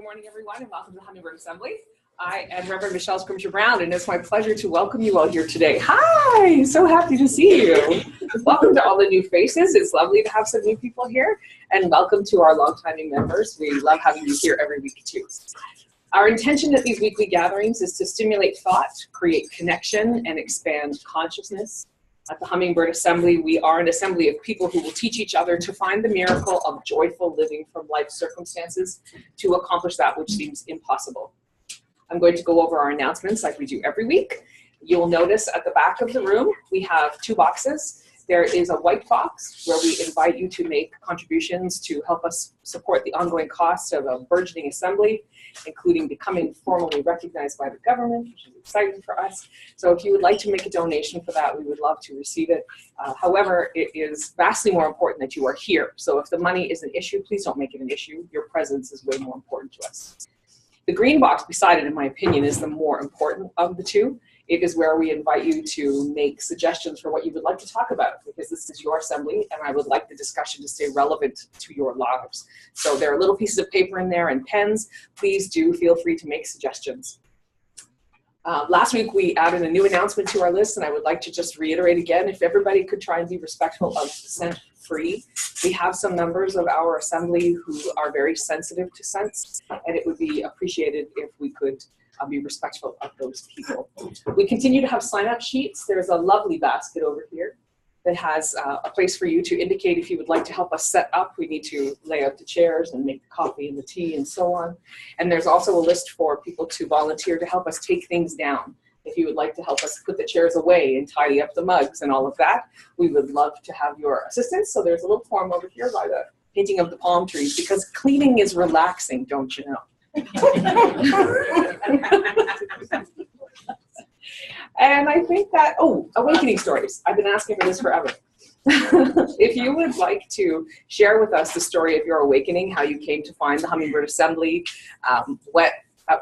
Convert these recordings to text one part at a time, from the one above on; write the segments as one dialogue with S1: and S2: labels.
S1: morning, everyone, and welcome to the Hummingbird Assembly. I am Reverend Michelle Scrimshaw Brown, and it's my pleasure to welcome you all here today. Hi, so happy to see you. Welcome to all the new faces. It's lovely to have some new people here, and welcome to our long-timing members. We love having you here every week, too. Our intention at these weekly gatherings is to stimulate thought, create connection, and expand consciousness. At the Hummingbird Assembly, we are an assembly of people who will teach each other to find the miracle of joyful living from life's circumstances to accomplish that which seems impossible. I'm going to go over our announcements like we do every week. You'll notice at the back of the room, we have two boxes. There is a white box where we invite you to make contributions to help us support the ongoing costs of a burgeoning assembly, including becoming formally recognized by the government, which is exciting for us. So if you would like to make a donation for that, we would love to receive it. However, it is vastly more important that you are here. So if the money is an issue, please don't make it an issue. Your presence is way more important to us. The green box beside it, in my opinion, is the more important of the two. It is where we invite you to make suggestions for what you would like to talk about, because this is your assembly, and I would like the discussion to stay relevant to your lives. So there are little pieces of paper in there and pens. Please do feel free to make suggestions. Last week, we added a new announcement to our list, and I would like to just reiterate again, if everybody could try and be respectful of scent-free. We have some members of our assembly who are very sensitive to scents, and it would be appreciated if we could be respectful of those people. We continue to have sign-up sheets. There's a lovely basket over here that has a place for you to indicate if you would like to help us set up. We need to lay out the chairs and make the coffee and the tea and so on. And there's also a list for people to volunteer to help us take things down. If you would like to help us put the chairs away and tidy up the mugs and all of that, we would love to have your assistance. So there's a little form over here by the painting of the palm trees, because cleaning is relaxing, don't you know? And I think that, awakening stories. I've been asking for this forever. If you would like to share with us the story of your awakening, how you came to find the Hummingbird Assembly, at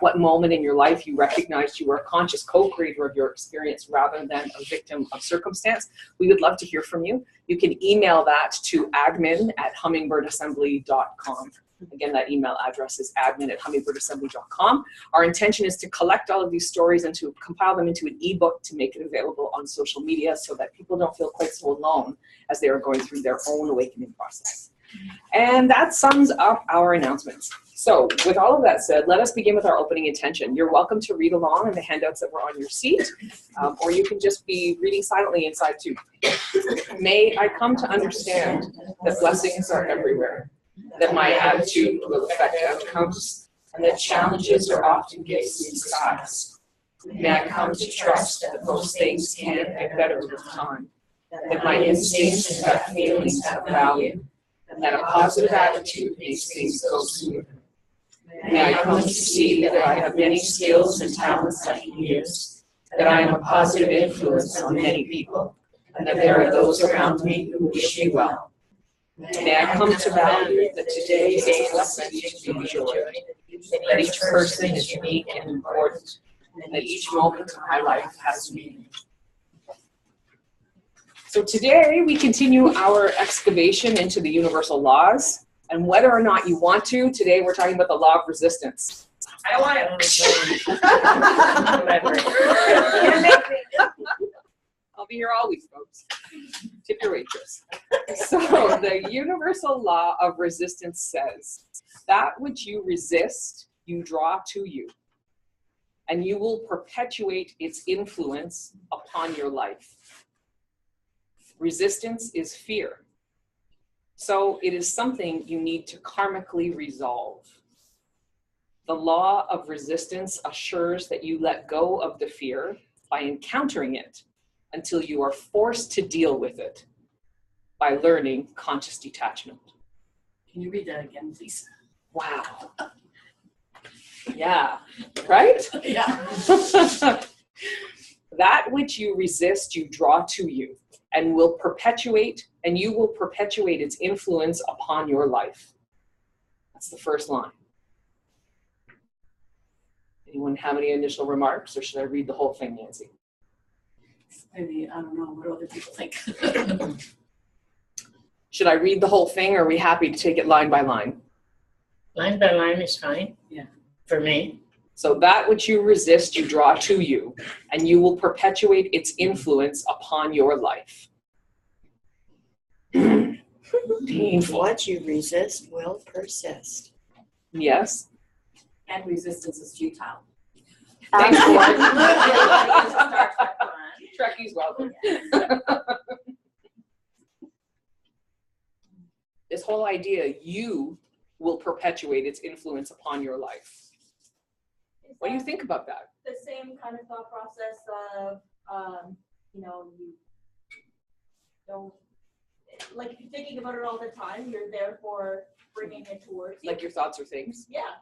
S1: what moment in your life you recognized you were a conscious co-creator of your experience rather than a victim of circumstance, we would love to hear from you. You can email that to admin@hummingbirdAssembly.com. Again, that email address is admin@hummingbirdAssembly.com. Our intention is to collect all of these stories and to compile them into an ebook to make it available on social media so that people don't feel quite so alone as they are going through their own awakening process. And that sums up our announcements. So with all of that said, let us begin with our opening intention. You're welcome to read along in the handouts that were on your seat, or you can just be reading silently inside too. May I come to understand that blessings are everywhere, that my attitude will affect outcomes, and that challenges are often gifts in disguise. May I come to trust that most things can get better with time, that my instincts and gut feelings have value, and that a positive attitude makes things go smoother. May I come to see that I have many skills and talents I can use, that I am a positive influence on many people, and that there are those around me who wish me well. May I come to value that today is a blessing to be enjoyed, that each person is unique and important, and that each moment of my life has meaning. So today we continue our excavation into the universal laws, and whether or not you want to, today we're talking about the law of resistance. I want it. I'll be here all week, folks. Tip your waitress. So the universal law of resistance says, that which you resist, you draw to you, and you will perpetuate its influence upon your life. Resistance is fear. So it is something you need to karmically resolve. The law of resistance assures that you let go of the fear by encountering it until you are forced to deal with it by learning conscious detachment.
S2: Can you read that again, please?
S1: Wow. Yeah, right?
S2: Yeah.
S1: That which you resist, you draw to you, and you will perpetuate its influence upon your life. That's the first line. Anyone have any initial remarks, or should I read the whole thing, Nancy?
S2: Maybe, I don't know what other people think.
S1: Should I read the whole thing, or are we happy to take it line by line?
S3: Line by line is fine.
S2: Yeah.
S3: For me.
S1: So that which you resist, you draw to you, and you will perpetuate its influence upon your life. Painful.
S4: What you resist will persist.
S1: Yes.
S2: And resistance is futile.
S1: Thanks, Mark.
S2: Star Trek one.
S1: Trekkie's welcome. This whole idea, you will perpetuate its influence upon your life. What do you think about that?
S5: The same kind of thought process of, you don't, like if you're thinking about it all the time, you're therefore bringing it towards you.
S1: Like your thoughts or things?
S5: Yeah.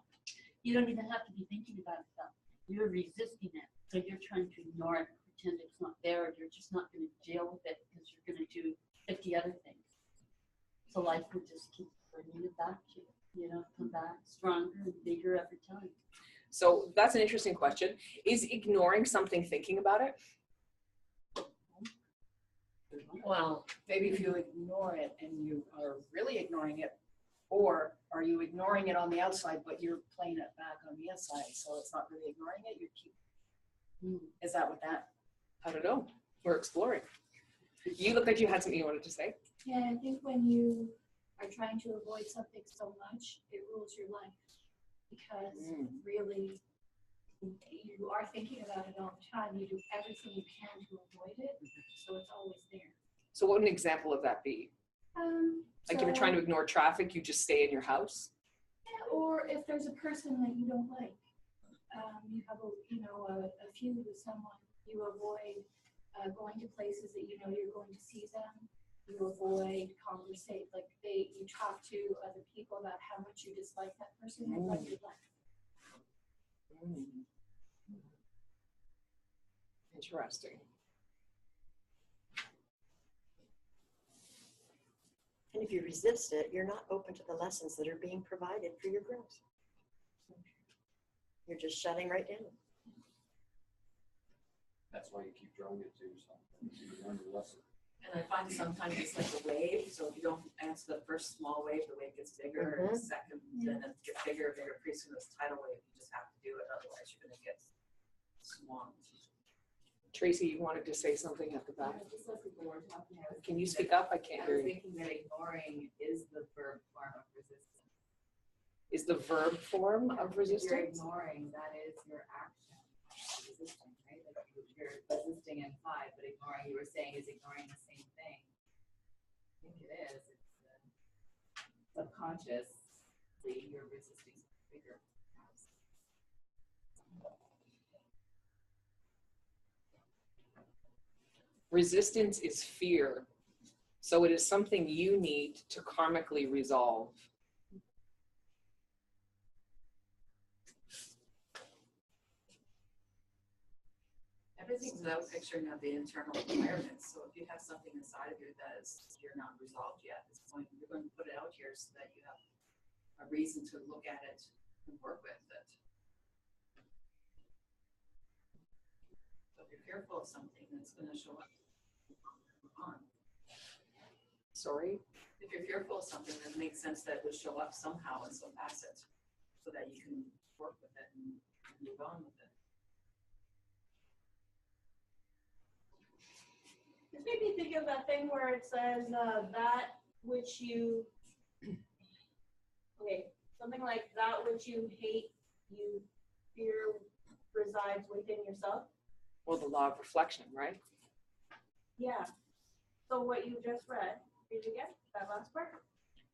S2: You don't even have to be thinking about it though. You're resisting it. So you're trying to ignore it, pretend it's not there. You're just not going to deal with it because you're going to do 50 other things. So life would just keep bringing it back to you, come back stronger and bigger every time.
S1: So that's an interesting question. Is ignoring something thinking about it?
S3: Well,
S6: Maybe if you ignore it and you are really ignoring it, or are you ignoring it on the outside, but you're playing it back on the inside, so it's not really ignoring it, you keep, is that what that?
S1: I don't know. We're exploring. You look like you had something you wanted to say.
S5: Yeah, I think when you are trying to avoid something so much, it rules your life. Because really, you are thinking about it all the time. You do everything you can to avoid it, so it's always there.
S1: So what would an example of that be? Like if you're trying to ignore traffic, you just stay in your house?
S5: Yeah, or if there's a person that you don't like, you have a feud with someone, you avoid going to places that you know you're going to see them. You avoid conversate, you talk to other people about how much you dislike that person and what you like.
S1: Interesting.
S4: And if you resist it, you're not open to the lessons that are being provided for your growth. You're just shutting right down.
S7: That's why you keep drawing it to yourself. You learn the lesson.
S2: And I find sometimes it's like a wave. So if you don't answer the first small wave, the wave gets bigger. And the second, then it gets bigger and bigger. Pretty soon this tidal wave, you just have to do it. Otherwise, you're going to get swamped.
S1: Tracy, you wanted to say something at the back.
S8: Just like people were talking,
S1: Can you speak up? I can't
S8: I
S1: hear
S8: was
S1: you.
S8: thinking that ignoring is the verb form of resistance.
S1: Is the verb form of
S8: If you're
S1: resistance?
S8: ignoring, that is your action. Resisting, right? Like you're resisting implied, but ignoring, you were saying, is ignoring the same thing. I think it is. It's subconsciously you're resisting something bigger.
S1: Resistance is fear. So it is something you need to karmically resolve.
S2: Everything's about picturing of the internal environment. So if you have something inside of you that is you're not resolved yet, you're going to put it out here so that you have a reason to look at it and work with it. So if you're fearful of something, that's going to show up on.
S1: Sorry?
S2: If you're fearful of something, then it makes sense that it would show up somehow and so pass it so that you can work with it and move on with it.
S5: This made me think of that thing where it says that which you, something like that which you hate, you fear resides within yourself.
S1: Well, the law of reflection, right?
S5: Yeah. So what you just read again, that last part?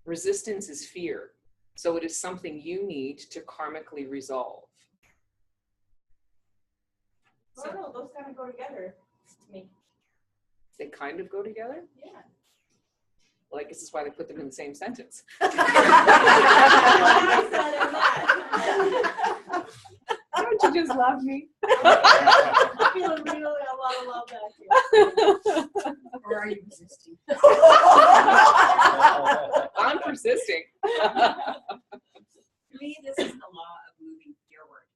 S1: Resistance is fear. So it is something you need to karmically resolve.
S5: I don't know, those kind of go together to me.
S1: They kind of go together?
S5: Yeah.
S1: Well, I guess that's why they put them in the same sentence. Don't you just love me?
S5: I'm feeling really a lot of love back here.
S2: Or are you resisting?
S1: I'm persisting.
S9: For me, this is the law of moving forward.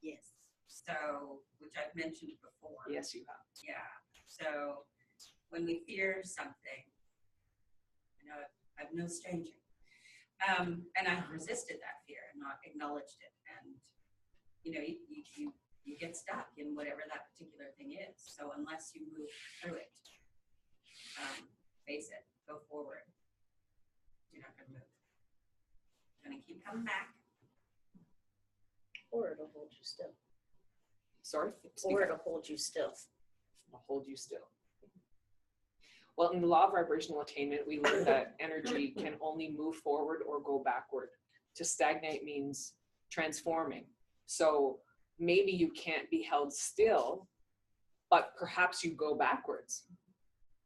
S9: Yes. So, which I've mentioned before.
S1: Yes, you have.
S9: Yeah. So, when we fear something, I'm no stranger. And I've resisted that fear and not acknowledged it. And, you know, you get stuck in whatever that particular thing is. So unless you move through it, face it, go forward, you're not going to move. You're going to keep coming back.
S4: Or it'll hold you still.
S1: Sorry?
S4: Or it'll hold you still.
S1: I'll hold you still. Well, in the law of vibrational attainment, we learn that energy can only move forward or go backward. To stagnate means transforming. So maybe you can't be held still, but perhaps you go backwards.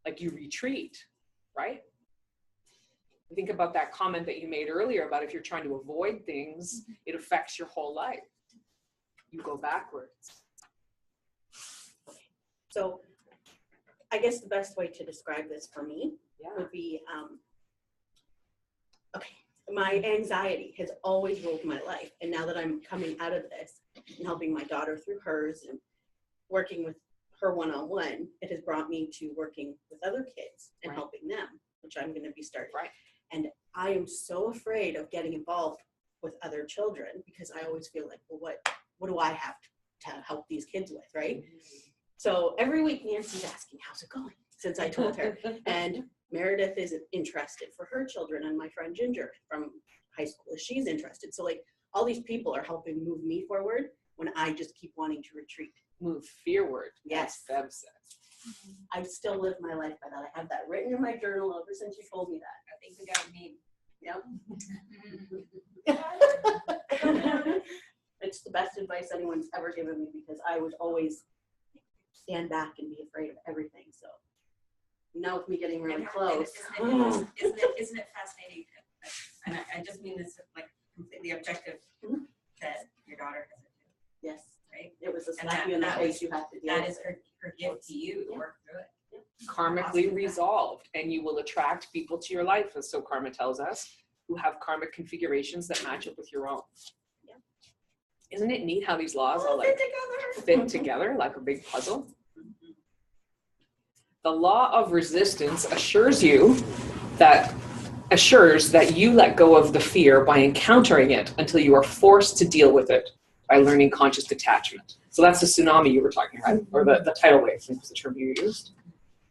S1: Like you retreat, right? Think about that comment that you made earlier about if you're trying to avoid things, it affects your whole life. You go backwards.
S4: So I guess the best way to describe this for me would be, my anxiety has always ruled my life. And now that I'm coming out of this and helping my daughter through hers and working with her one-on-one, it has brought me to working with other kids and helping them, which I'm going to be starting. Right. And I am so afraid of getting involved with other children because I always feel like, well, what do I have to help these kids with, right? So every week Nancy's asking, how's it going? Since I told her. And Meredith is interested for her children, and my friend Ginger from high school, she's interested. So like all these people are helping move me forward when I just keep wanting to retreat.
S1: Move fearward.
S4: Yes.
S1: Bev says.
S4: I still live my life by that. I have that written in my journal ever since you told me that.
S9: I think we got a meme.
S4: Yep. It's the best advice anyone's ever given me because I would always stand back and be afraid of everything. So now with me getting really close.
S9: Isn't it fascinating? And I just mean this like completely objective that your daughter has it too.
S4: Yes.
S9: Right?
S4: It was a slap you in the face you have to deal with.
S9: That is her gift to you to work through it.
S1: Karmically resolved, and you will attract people to your life, as so karma tells us, who have karmic configurations that match up with your own.
S4: Yeah.
S1: Isn't it neat how these laws all like fit together like a big puzzle? The law of resistance assures that you let go of the fear by encountering it until you are forced to deal with it by learning conscious detachment. So that's the tsunami you were talking about, or the tidal wave, I think was the term you used.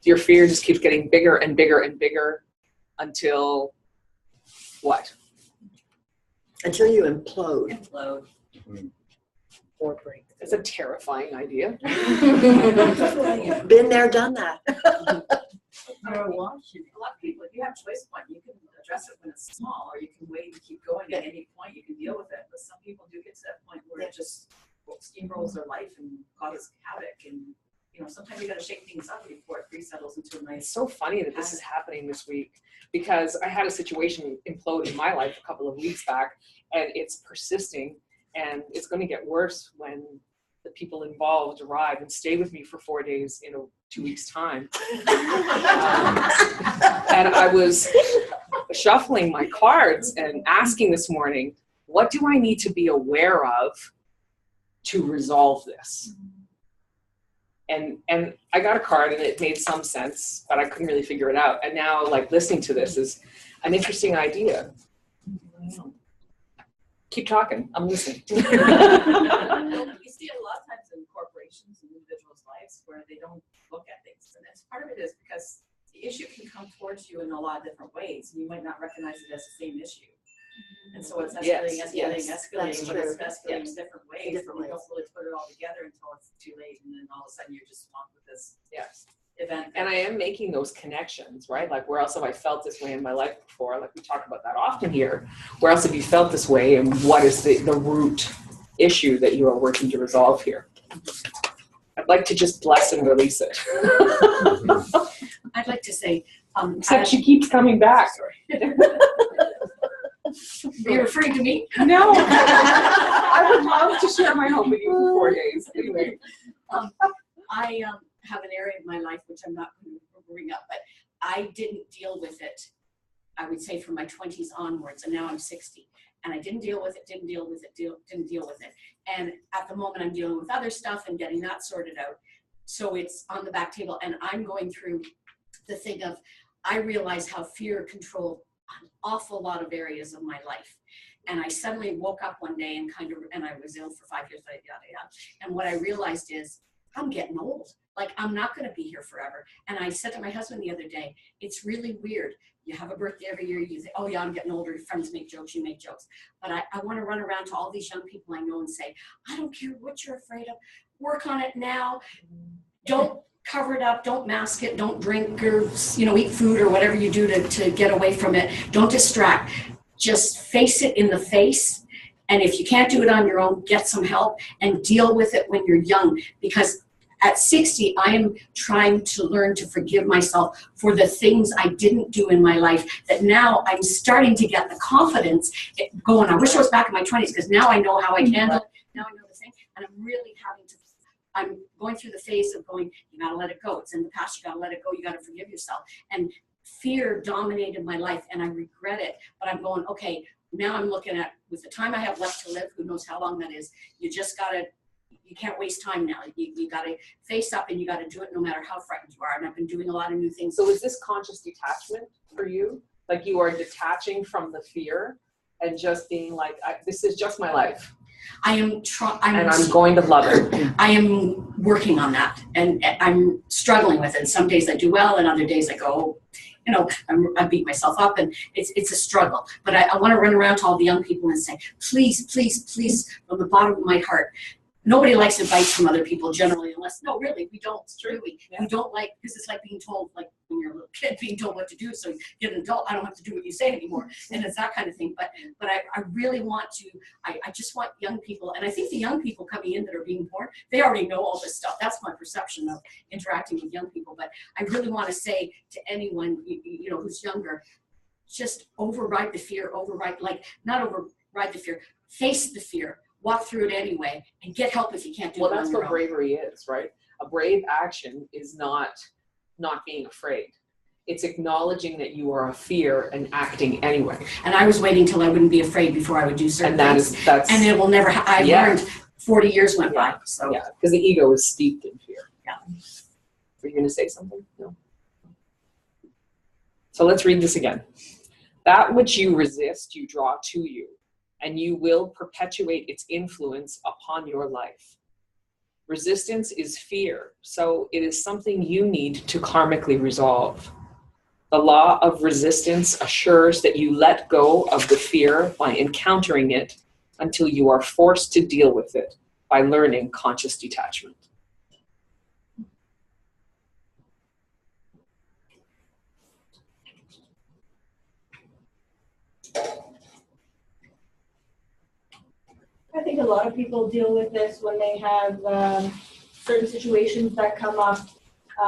S1: Your fear just keeps getting bigger and bigger and bigger until what?
S4: Until you implode.
S9: Implode.
S4: Or break.
S1: It's a terrifying idea.
S4: Been there, done that.
S6: A lot of people, if you have choice point, you can address it when it's small, or you can wait and keep going. At any point, you can deal with it. But some people do get to that point where it just steamrolls their life and causes havoc. And you know, sometimes you got to shake things up before it resettles into a nice.
S1: It's so funny that this is happening this week because I had a situation implode in my life a couple of weeks back, and it's persisting, and it's going to get worse when the people involved arrive and stay with me for 4 days in 2 weeks' time. And I was shuffling my cards and asking this morning, what do I need to be aware of to resolve this? And I got a card and it made some sense, but I couldn't really figure it out. And now, like, listening to this is an interesting idea. Keep talking. I'm listening.
S6: You see it a lot of times in corporations and individuals' lives where they don't look at things. And that's part of it is because the issue can come towards you in a lot of different ways, and you might not recognize it as the same issue. And so it's escalating, escalating, but it's escalating in different ways. You don't really put it all together until it's too late, and then all of a sudden you're just swamped with this event.
S1: And I am making those connections, right? Like, where else have I felt this way in my life before? Like, we talk about that often here. Where else have you felt this way, and what is the root issue that you are working to resolve here? I'd like to just bless and release it.
S6: I'd like to say,
S1: except she keeps coming back.
S6: Are you referring to me?
S1: No. I would love to share my home with you for 4 days. Anyway.
S6: I have an area of my life which I'm not going to bring up, but I didn't deal with it, I would say, from my 20s onwards, and now I'm 60. And I didn't deal with it. And at the moment, I'm dealing with other stuff and getting that sorted out. So it's on the back table, and I'm going through the thing of, I realize how fear controlled
S10: an awful lot of areas of my life. And I suddenly woke up one day and I was ill for 5 years, yada, yada. And what I realized is I'm getting old. Like, I'm not going to be here forever. And I said to my husband the other day, it's really weird. You have a birthday every year. You say, oh yeah, I'm getting older. Your friends make jokes. You make jokes. But I want to run around to all these young people I know and say, I don't care what you're afraid of. Work on it now. Don't cover it up. Don't mask it. Don't drink or, eat food or whatever you do to get away from it. Don't distract. Just face it in the face. And if you can't do it on your own, get some help and deal with it when you're young. Because at 60, I am trying to learn to forgive myself for the things I didn't do in my life that now I'm starting to get the confidence going. I wish I was back in my 20s because now I know how I handle it. Now I know the thing. And I'm going through the phase of going, you gotta let it go. It's in the past, you gotta let it go. You gotta forgive yourself. And fear dominated my life and I regret it. But I'm going, okay, now I'm looking at, with the time I have left to live, who knows how long that is, you can't waste time now. You got to face up and you got to do it no matter how frightened you are. And I've been doing a lot of new things.
S1: So is this conscious detachment for you? Like you are detaching from the fear and just being like, this is just my life.
S10: I'm
S1: going to love it.
S10: I am working on that and I'm struggling with it. Some days I do well and other days I go, I beat myself up and it's a struggle. But I want to run around to all the young people and say, please, please, please, from the bottom of my heart, nobody likes advice from other people generally, we don't. Really. Yeah. We don't like, because it's like being told, like when you're a little kid, being told what to do. So you get an adult, I don't have to do what you say anymore. And it's that kind of thing. But I really want to, I just want young people, and I think the young people coming in that are being born, they already know all this stuff. That's my perception of interacting with young people. But I really want to say to anyone, who's younger, just override the fear, not override the fear, face the fear. Walk through it anyway and get help if you can't do it on your own. Well, that's what
S1: bravery is, right? A brave action is not being afraid. It's acknowledging that you are a fear and acting anyway.
S10: And I was waiting till I wouldn't be afraid before I would do certain things. And it will never, I've learned 40 years went by. So.
S1: Yeah, because the ego is steeped in fear.
S10: Yeah.
S1: Were you going to say something? No. So let's read this again. That which you resist, you draw to you, and you will perpetuate its influence upon your life. Resistance is fear, so it is something you need to karmically resolve. The law of resistance assures that you let go of the fear by encountering it until you are forced to deal with it by learning conscious detachment.
S11: I think a lot of people deal with this when they have certain situations that come up.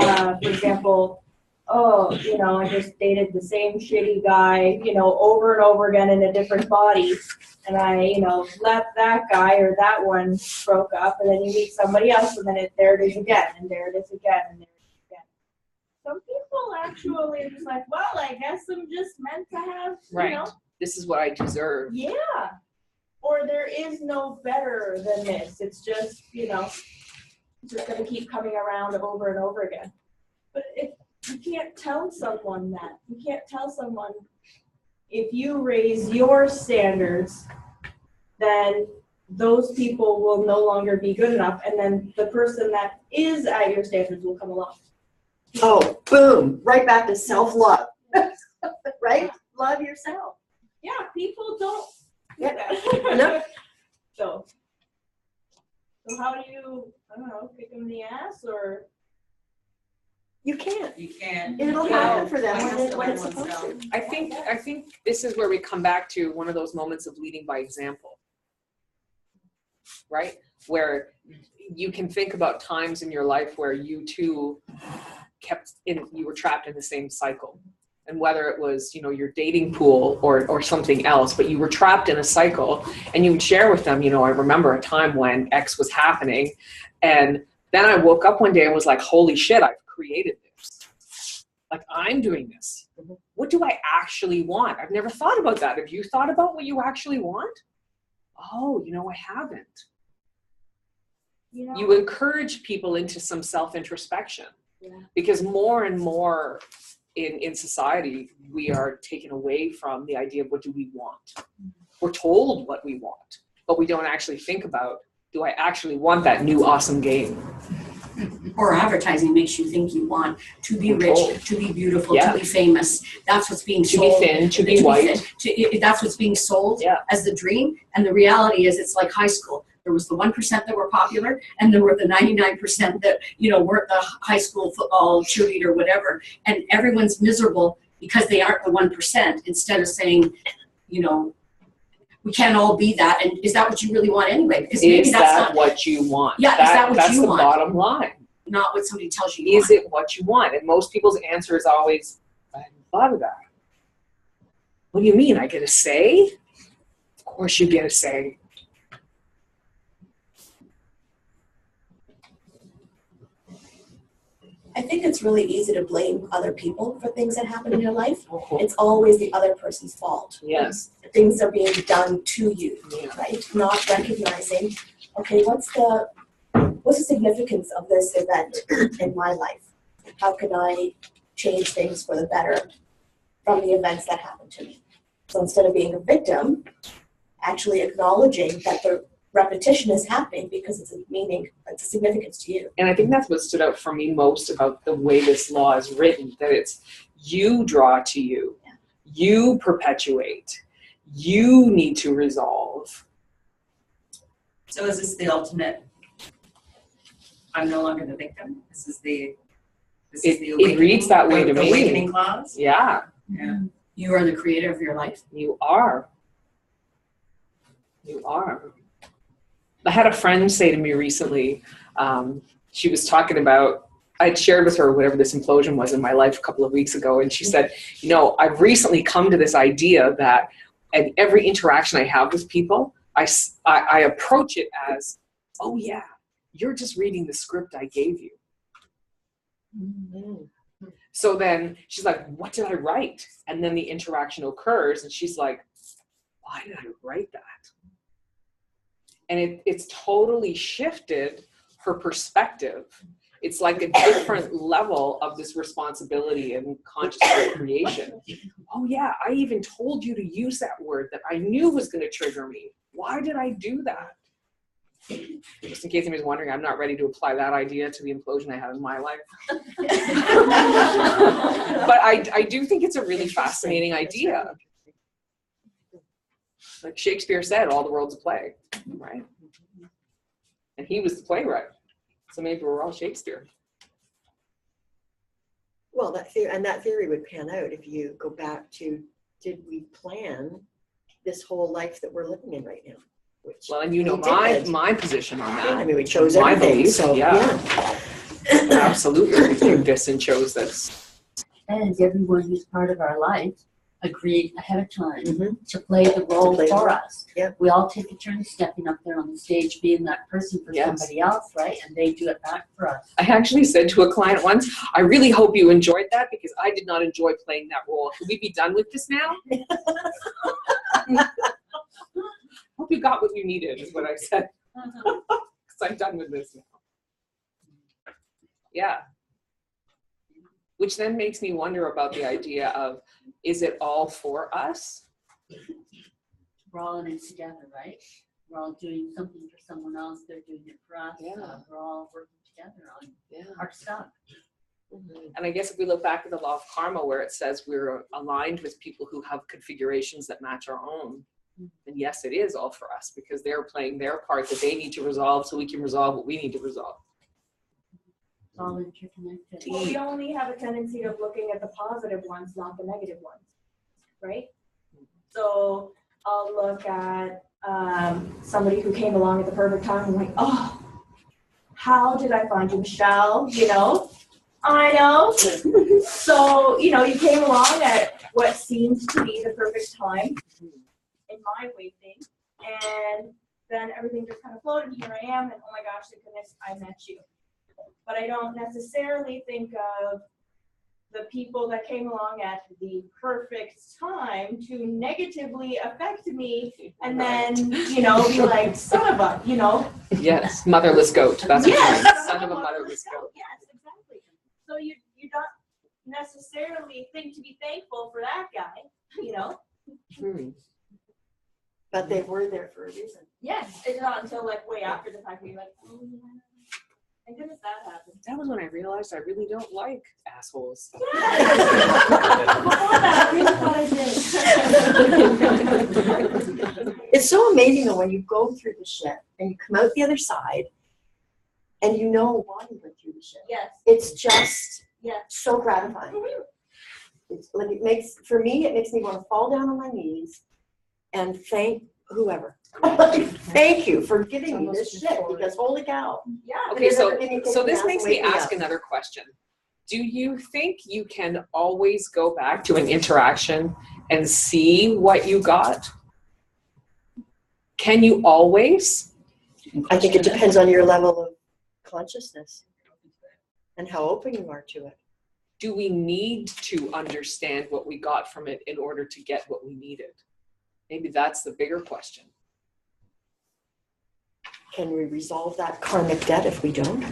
S11: For example, I just dated the same shitty guy, over and over again in a different body. And I, left that guy or that one broke up, and then you meet somebody else, and then there it is again, and there it is again, and there it is again. Some people actually are just like, well, I guess I'm just meant to have,
S1: right. This is what I deserve.
S11: Yeah. Or there is no better than this. It's just, it's just going to keep coming around over and over again. But you can't tell someone that. You can't tell someone if you raise your standards, then those people will no longer be good enough. And then the person that is at your standards will come along.
S4: Oh, boom. Right back to self-love. Right? Love yourself.
S11: Yeah, people don't.
S4: Yeah. No.
S11: So how do you, I don't know, kick them in the ass or?
S4: You can't.
S9: You can't.
S4: It'll happen for them when it's supposed to.
S1: I think this is where we come back to one of those moments of leading by example, right? Where you can think about times in your life where you too you were trapped in the same cycle. And whether it was, your dating pool or something else, but you were trapped in a cycle and you would share with them, I remember a time when X was happening. And then I woke up one day and was like, holy shit, I've created this. Like, I'm doing this. What do I actually want? I've never thought about that. Have you thought about what you actually want? Oh, I haven't. You encourage people into some self-introspection.
S11: Yeah.
S1: Because more and more in society, we are taken away from the idea of what do we want. We're told what we want, but we don't actually think about, do I actually want that new awesome game?
S10: Or advertising makes you think you want to be rich, to be beautiful,
S1: Yeah.
S10: to be famous. That's what's being
S1: To
S10: sold.
S1: be thin, to be white.
S10: That's what's being sold
S1: Yeah.
S10: as the dream. And the reality is it's like high school. There was the 1% that were popular, and there were the 99% that, weren't the high school football cheerleader, whatever. And everyone's miserable because they aren't the 1%, instead of saying, we can't all be that. And is that what you really want anyway? Because maybe
S1: Is
S10: that's
S1: that
S10: not
S1: what you want?
S10: Yeah, is that what
S1: that's
S10: you
S1: the
S10: want?
S1: bottom line.
S10: not what somebody tells you.
S1: Is it what you want? And most people's answer is always, I hadn't thought of that. What do you mean? I get a say? Of course you get a say.
S4: I think it's really easy to blame other people for things that happen in your life. It's always the other person's fault.
S1: Yes.
S4: Things are being done to you,
S1: Yeah.
S4: right? Not recognizing, okay, what's the significance of this event in my life? How can I change things for the better from the events that happened to me? So instead of being a victim, actually acknowledging that the repetition is happening because it's a meaning, it's a significance to you.
S1: And I think that's what stood out for me most about the way this law is written, that it's you draw to you, you perpetuate, you need to resolve.
S9: So is this the ultimate, I'm no longer the victim? This is the
S1: It reads that way to me.
S9: awakening clause?
S1: Yeah,
S9: Yeah.
S10: You are the creator of your life.
S1: you are. You are. I had a friend say to me recently, she was talking about, I'd shared with her whatever this implosion was in my life a couple of weeks ago, and she said, I've recently come to this idea that at every interaction I have with people, I approach it as, oh yeah, you're just reading the script I gave you. Mm-hmm. So then she's like, what did I write? And then the interaction occurs, and she's like, why did I write that? And it's totally shifted her perspective. It's like a different level of this responsibility and conscious creation. Oh yeah, I even told you to use that word that I knew was going to trigger me. Why did I do that? Just in case anybody's wondering, I'm not ready to apply that idea to the implosion I had in my life. But I do think it's a really fascinating idea. Like Shakespeare said, all the world's a play, right? And he was the playwright. So maybe we're all Shakespeare.
S12: Well, that theory would pan out if you go back to, did we plan this whole life that we're living in right now? Which
S1: Well, and you know my position on that.
S12: I mean, we chose
S1: my
S12: everything,
S1: belief,
S12: so
S1: yeah. Absolutely, we picked this and chose this.
S2: And everyone who's part of our life agreed ahead of time
S12: Mhm.
S2: to play the role
S12: play the
S2: for
S12: role.
S2: us.
S12: Yep.
S2: We all take a turn stepping up there on the stage, being that person for
S1: Yes.
S2: somebody else, right? And they do it back for us.
S1: I actually said to a client once, I really hope you enjoyed that because I did not enjoy playing that role. Can we be done with this now? Hope you got what you needed, is what I said. Because I'm done with this now. Yeah. Which then makes me wonder about the idea of, is it all for us?
S2: We're all in it together, right? We're all doing something for someone else. They're doing it for us.
S1: Yeah.
S2: We're all working together on our stuff.
S1: And I guess if we look back at the law of karma where it says we're aligned with people who have configurations that match our own, then yes, it is all for us because they're playing their part that they need to resolve so we can resolve what we need to resolve.
S2: It's all interconnected.
S11: Well, we only have a tendency of looking at the positive ones, not the negative ones, right? So I'll look at somebody who came along at the perfect time and like, oh, how did I find you, Michelle? I know. So, you came along at what seemed to be the perfect time in my waiting, and then everything just kind of flowed, and here I am, and oh my gosh, thank goodness I met you. But I don't necessarily think of the people that came along at the perfect time to negatively affect me and then, be like, son of a,
S1: Yes, motherless goat. That's what
S11: Yes.
S1: it is. Son of a motherless goat.
S11: Yes, exactly. So you're necessarily think to be thankful for that guy, you know?
S12: But they were there for a reason.
S11: Yes, it's not until like way after the fact where you're like, oh yeah, thank goodness that happened.
S1: That was when I realized I really don't like assholes.
S11: Before that, here's what I did.
S12: It's so amazing though when you go through the shit and you come out the other side and you know why you went through the shit.
S11: Yes.
S12: It's just
S11: Yes.
S12: so gratifying. It's like it makes me want to fall down on my knees and thank whoever. Thank you for giving me this shit because holy cow.
S11: Yeah.
S1: Okay, so this
S12: else
S1: makes
S12: and
S1: me
S12: wake me
S1: ask
S12: up.
S1: another question. Do you think you can always go back to an interaction and see what you got? Can you always?
S12: I think it depends on your level of consciousness and how open you are to it.
S1: Do we need to understand what we got from it in order to get what we needed? Maybe that's the bigger question.
S12: Can we resolve that karmic debt if we don't?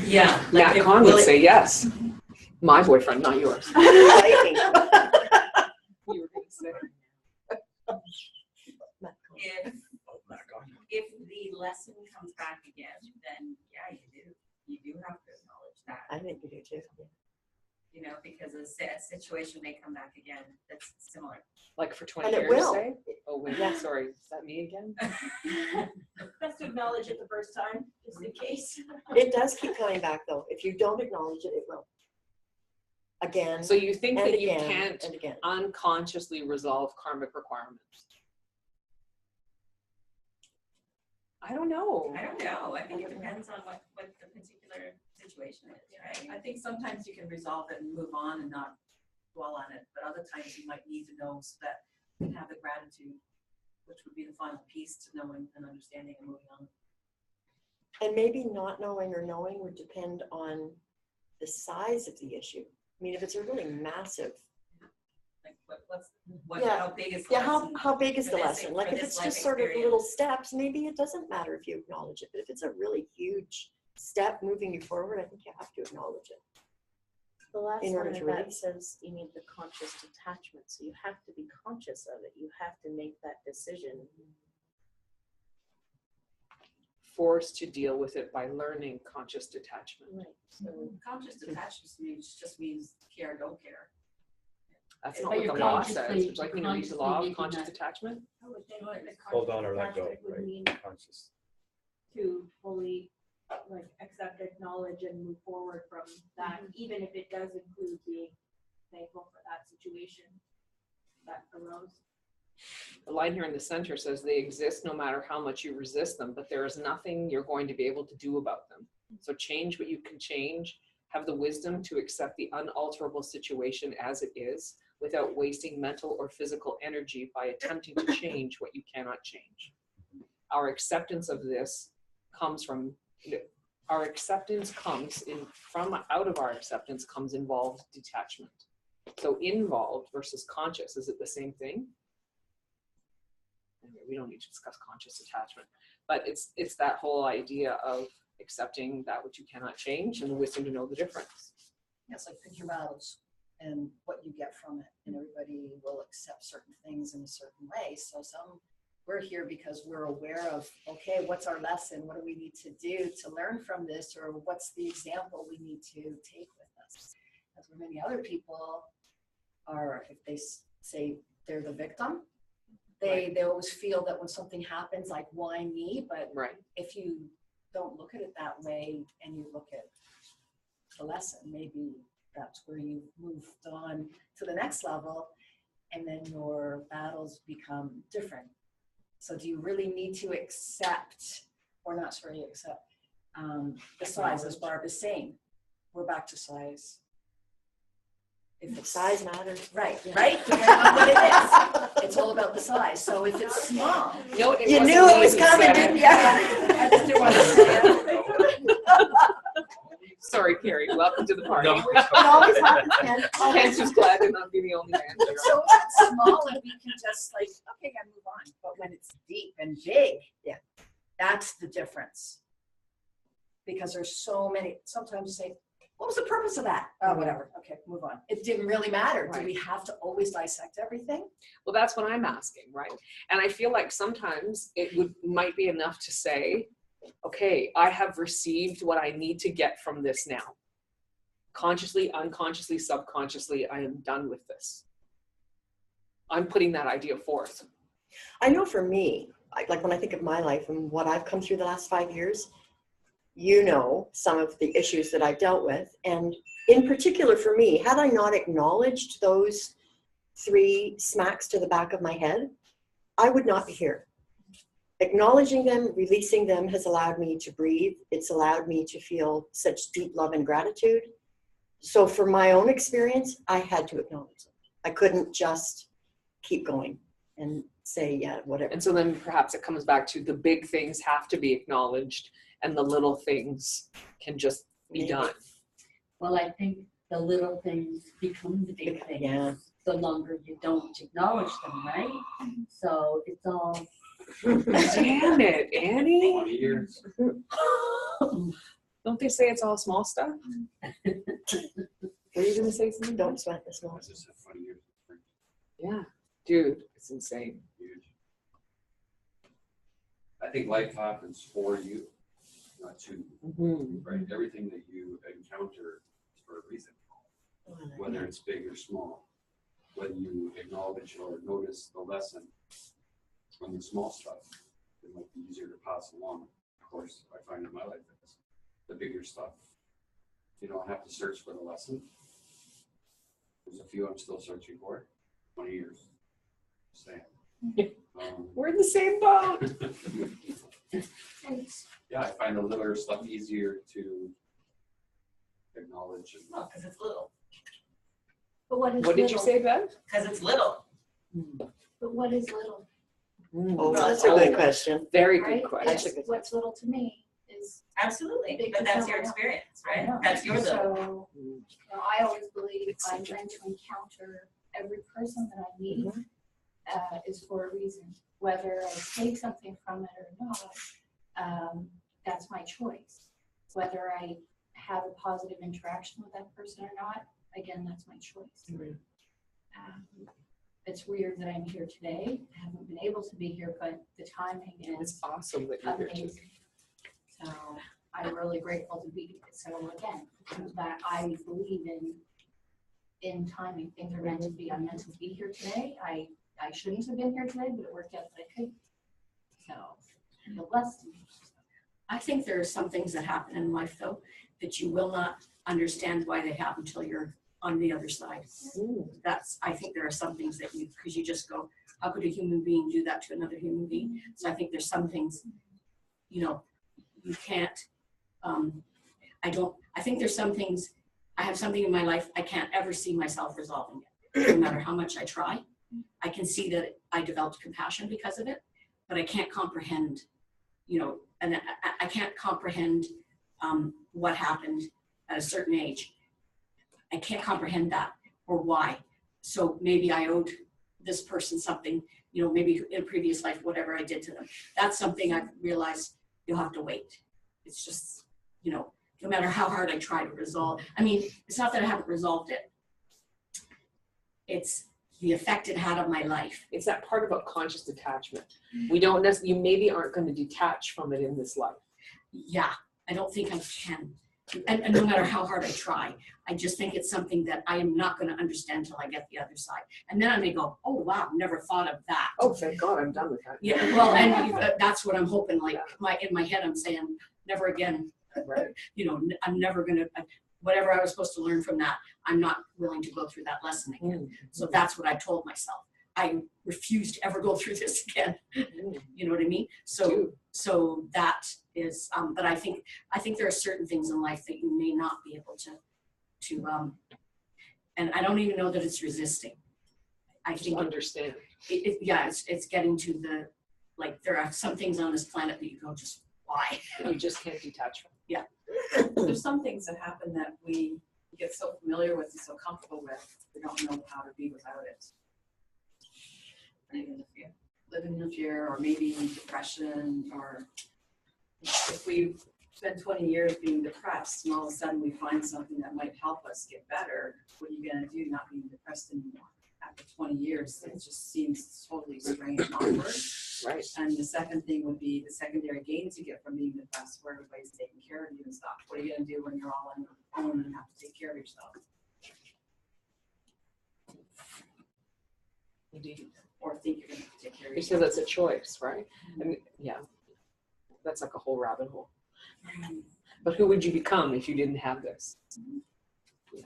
S10: Yeah.
S1: Matt Kahn would say yes. My boyfriend, not yours. You were going to say.
S9: If the lesson comes back again, then yeah, you do have to acknowledge that.
S12: I think you do too.
S9: You know, because a situation may come back again that's similar.
S1: Like for 20
S12: And it
S1: years,
S12: will.
S1: say? Oh, wait, sorry. Is that me again?
S11: Best to acknowledge it the first time, just in case.
S12: It does keep coming back though. If you don't acknowledge it, it will. Again.
S1: So you think
S12: and
S1: that you
S12: again,
S1: can't
S12: and again.
S1: unconsciously resolve karmic requirements? I don't know.
S9: I don't know. I think it depends on what the particular situation is, right?
S13: I think sometimes you can resolve it and move on and not dwell on it, but other times you might need to know so that you can have the gratitude, which would be the final piece to knowing and understanding and moving on.
S12: And maybe not knowing or knowing would depend on the size of the issue. I mean, if it's a really massive.
S13: Like
S12: Yeah.
S13: how big is the
S12: Yeah,
S13: lesson?
S12: how big is
S13: for
S12: the
S13: this-
S12: lesson? Like
S13: for
S12: if
S13: this
S12: it's
S13: life
S12: just sort of
S13: experience?
S12: little steps, maybe it doesn't matter if you acknowledge it. But if it's a really huge step moving you forward, I think you have to acknowledge it.
S14: The last
S12: in order
S14: one
S12: to
S14: of that
S12: release.
S14: says you need the conscious detachment. So you have to be conscious of it. You have to make that decision.
S1: Forced to deal with it by learning conscious detachment.
S14: Right. So
S13: Conscious detachment just means care, don't care.
S1: That's
S2: But
S1: not what
S2: you're
S1: the law says.
S2: consciously-
S1: Would you like me to read the law of
S2: consciously
S1: conscious
S2: making
S1: detachment?
S11: I would think like the
S7: Hold on or let
S11: conscious
S7: go,
S11: detachment would
S7: right?
S11: mean
S7: Conscious.
S11: to fully like accept, acknowledge, and move forward from that, even if it does include being thankful for that situation that arose.
S1: The line here in the center says they exist no matter how much you resist them, but there is nothing you're going to be able to do about them. So change what you can change, have the wisdom to accept the unalterable situation as it is without wasting mental or physical energy by attempting to change what you cannot change. Our acceptance of this comes from, our acceptance comes in, from out of our acceptance comes involved detachment. So involved versus conscious, is it the same thing? Anyway, we don't need to discuss conscious attachment, but it's that whole idea of accepting that which you cannot change and the wisdom to know the difference.
S13: Yes, like pick your battles and what you get from it. And everybody will accept certain things in a certain way. So we're here because we're aware of, okay, what's our lesson? What do we need to do to learn from this? Or what's the example we need to take with us? As where many other people are, if they say they're the victim, they always feel that when something happens, like, why me? But if you don't look at it that way and you look at the lesson, maybe that's where you moved on to the next level and then your battles become different. So do you really need to accept, or not, sorry, accept the size, as Barb is saying? We're back to size. If it's
S12: size matters.
S13: Right, right? Figuring out what it is. It's all about the size. So if it's small.
S1: No, it
S12: You
S1: wasn't
S12: knew it
S1: me
S12: was
S1: who
S12: coming,
S1: said
S12: didn't
S1: it.
S12: you?
S13: I just didn't want to say it.
S1: Sorry, Carrie. Welcome to the party.
S7: No,
S12: It always happens, Ken.
S1: Ken's just glad to not be the only man here.
S13: So it's small and we can just like, okay, I move on. But when it's deep and big, that's the difference. Because there's so many, sometimes you say, what was the purpose of that? Oh, whatever. Okay, move on. It didn't really matter.
S1: Right.
S13: Do we have to always dissect everything?
S1: Well, that's what I'm asking, right? And I feel like sometimes it might be enough to say, okay, I have received what I need to get from this now. Consciously, unconsciously, subconsciously, I am done with this. I'm putting that idea forth.
S12: I know for me, like when I think of my life and what I've come through the last 5 years, you know, some of the issues that I've dealt with. And in particular for me, had I not acknowledged those 3 smacks to the back of my head, I would not be here. Acknowledging them, releasing them has allowed me to breathe. It's allowed me to feel such deep love and gratitude. So for my own experience, I had to acknowledge them. I couldn't just keep going and say, yeah, whatever.
S1: And so then perhaps it comes back to the big things have to be acknowledged and the little things can just be done.
S2: Well, I think the little things become the big things.
S12: Yeah.
S2: The longer you don't acknowledge them, right? So it's all.
S1: Damn it, Annie.
S7: 20 years.
S1: Don't they say it's all small stuff? Were you gonna say something?
S12: Don't sweat the small
S7: I just said 20 years.
S1: Yeah, dude, it's insane.
S7: Huge. I think life happens for you, not to you,
S1: Mm-hmm.
S7: right? Everything that you encounter is for a reason, whether it's big or small. Whether you acknowledge or notice the lesson from the small stuff, it might be easier to pass along. Of course, I find in my life it's the bigger stuff. You don't have to search for the lesson. There's a few I'm still searching for. 20 years. Same.
S1: We're in the same boat.
S7: Yeah, I find the littler stuff easier to acknowledge.
S9: Well, because it's little.
S5: But what is
S1: What did you
S5: little?
S1: say, Bev?
S9: Because it's little.
S5: But what is little?
S12: Oh, that's a good question.
S1: Very good
S5: Right?
S1: question.
S5: It's- What's little to me is
S9: Absolutely.
S5: big
S9: But
S5: to
S9: that's your
S5: someone else.
S9: experience,
S5: I
S9: right?
S5: know.
S9: That's your little.
S5: So, you know, I always believe I'm meant to encounter every person that I meet is for a reason. Whether I take something from it or not, that's my choice. Whether I have a positive interaction with that person or not, again, that's my choice. It's weird that I'm here today. I haven't been able to be here, but the timing
S1: It's
S5: is
S1: awesome that you're here too.
S5: amazing. So I'm really grateful to be here. So again, that I believe in timing. Things are meant to be. I'm meant to be here today. I shouldn't have been here today, but it worked out that I could. So I feel blessed.
S10: I think there are some things that happen in life, though, that you will not understand why they happen until you're on the other side. I think there are some things that because you just go, how could a human being do that to another human being? So I think there's some things, you can't, I think there's some things, I have something in my life I can't ever see myself resolving it, no matter how much I try. I can see that I developed compassion because of it, but I can't comprehend, and I can't comprehend what happened at a certain age. I can't comprehend that or why. So maybe I owed this person something, maybe in a previous life, whatever I did to them. That's something I've realized you'll have to wait. It's just, no matter how hard I try to resolve. I mean, it's not that I haven't resolved it. It's the effect it had on my life.
S1: It's that part about conscious detachment. We don't necessarily, you maybe aren't going to detach from it in this life.
S10: Yeah, I don't think I can. And no matter how hard I try, I just think it's something that I am not going to understand until I get the other side. And then I may go, oh, wow, never thought of that.
S1: Oh, thank God, I'm done with that.
S10: Yeah, well, and that's what I'm hoping. Like in my head, I'm saying, never again.
S1: Right.
S10: I'm never going to, whatever I was supposed to learn from that, I'm not willing to go through that lesson again. So that's what I told myself. I refuse to ever go through this again. You know what I mean? So that is, but I think there are certain things in life that you may not be able to, and I don't even know that it's resisting. I think
S1: understand.
S10: It's getting to the, like, there are some things on this planet that you go, just why?
S1: You just can't detach from.
S10: Yeah.
S15: There's some things that happen that we get so familiar with and so comfortable with, we don't know how to be without it. Living in fear, or maybe depression, or if we spend 20 years being depressed and all of a sudden we find something that might help us get better, what are you gonna do not being depressed anymore? After 20 years, it just seems totally strange and awkward.
S1: Right.
S15: And the second thing would be the secondary gains you get from being depressed, where everybody's taking care of you and stuff. What are you gonna do when you're all on your own and have to take care of yourself?
S1: Indeed.
S15: Or think you're gonna have to take care of
S1: Because
S15: yourself.
S1: that's a choice, right? And yeah, that's like a whole rabbit hole. But who would you become if you didn't have this? Yeah.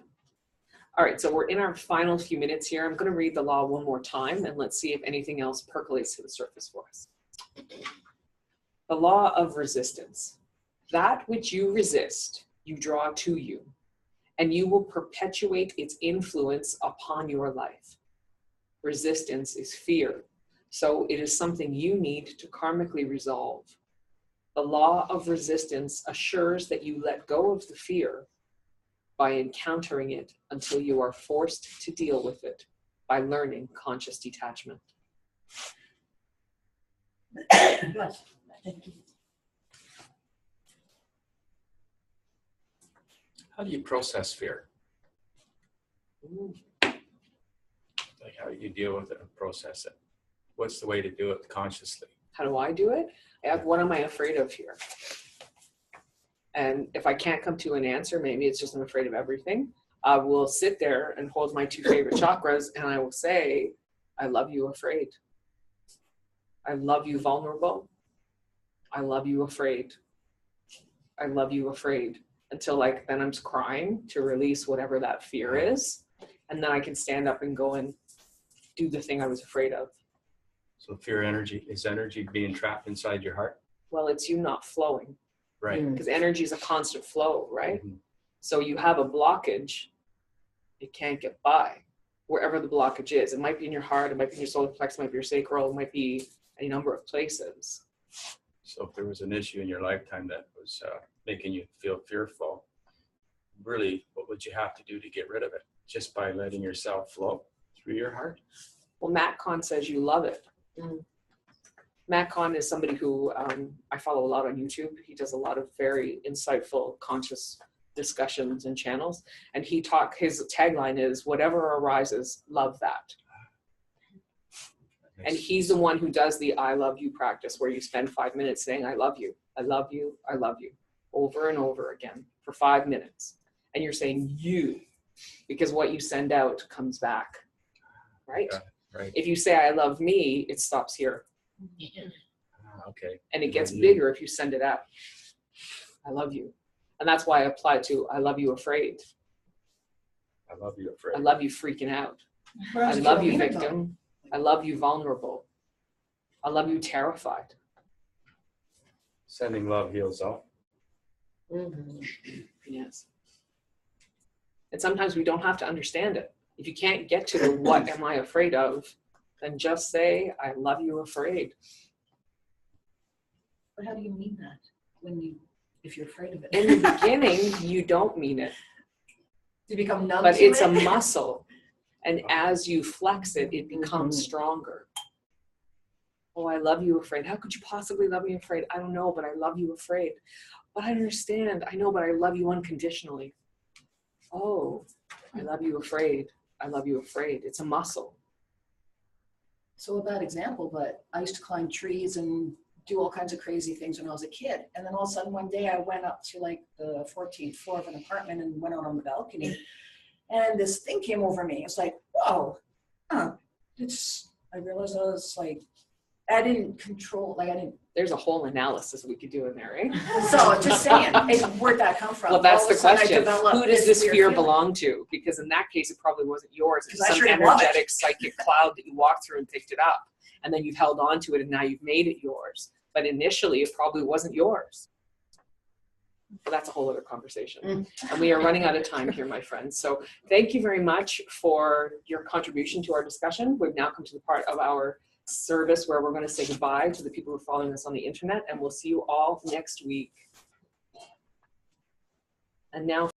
S1: All right, so we're in our final few minutes here. I'm going to read the law one more time, and let's see if anything else percolates to the surface for us. The law of resistance. That which you resist, you draw to you, and you will perpetuate its influence upon your life. Resistance is fear, so it is something you need to karmically resolve. The law of resistance assures that you let go of the fear by encountering it until you are forced to deal with it by learning conscious detachment.
S13: Yes, thank you.
S16: How do you process fear?
S1: Ooh.
S16: Like, how do you deal with it and process it? What's the way to do it consciously?
S1: How do I do it? I have, what am I afraid of here? And if I can't come to an answer, maybe it's just I'm afraid of everything. I will sit there and hold my two favorite chakras and I will say, I love you afraid. I love you vulnerable. I love you afraid. I love you afraid. Until like, then I'm crying to release whatever that fear is. And then I can stand up and go and do the thing I was afraid of.
S16: So fear energy, is energy being trapped inside your heart?
S1: Well, it's you not flowing.
S16: Right.
S1: Because energy is a constant flow, right?
S16: Mm-hmm.
S1: So you have a blockage, it can't get by wherever the blockage is. It might be in your heart, it might be in your solar plexus, it might be your sacral, it might be a number of places.
S16: So if there was an issue in your lifetime that was making you feel fearful, really, what would you have to do to get rid of it? Just by letting yourself flow through your heart?
S1: Well, Matt Kahn says you love it. Matt Kahn is somebody who I follow a lot on YouTube. He does a lot of very insightful, conscious discussions and channels. And his tagline is, whatever arises, love that. And he's the one who does the I love you practice, where you spend 5 minutes saying, I love you, I love you, I love you, over and over again for 5 minutes. And you're saying you, because what you send out comes back, right?
S16: Yeah, right.
S1: If you say, I love me, it stops here.
S16: Okay.
S1: And it gets bigger if you send it out. I love you. And that's why I apply to, I love you afraid.
S16: I love you afraid.
S1: I love you freaking out. I love you victim. I love you vulnerable. I love you terrified.
S16: Sending love heals all.
S1: Mm-hmm. Yes. And sometimes we don't have to understand it. If you can't get to the what am I afraid of, then just say, I love you afraid.
S13: But how do you mean that if you're afraid of it?
S1: In the beginning, you don't mean it.
S13: You become numb
S1: But
S13: to
S1: it's
S13: it?
S1: a muscle. And as you flex it, it becomes stronger. Oh, I love you afraid. How could you possibly love me afraid? I don't know, but I love you afraid. But I understand. I know, but I love you unconditionally. Oh, I love you afraid. I love you afraid. It's a muscle.
S13: So a bad example, but I used to climb trees and do all kinds of crazy things when I was a kid. And then all of a sudden one day I went up to like the 14th floor of an apartment and went out on the balcony. And this thing came over me. It's like, whoa, I realized I was like, I didn't control,
S1: There's a whole analysis we could do in there, right?
S13: So just saying, where'd that come from?
S1: Well, that's
S13: All
S1: the
S13: of a sudden I
S1: question.
S13: developed
S1: Who does this
S13: weird
S1: fear
S13: feeling.
S1: belong to? Because in that case, it probably wasn't yours. It's
S13: 'Cause I
S1: some
S13: sure didn't love it.
S1: energetic psychic cloud that you walked through and picked it up. And then you've held on to it and now you've made it yours. But initially, it probably wasn't yours. But that's a whole other conversation. And we are running out of time here, my friends. So thank you very much for your contribution to our discussion. We've now come to the part of our service where we're going to say goodbye to the people who are following us on the internet, and we'll see you all next week. And now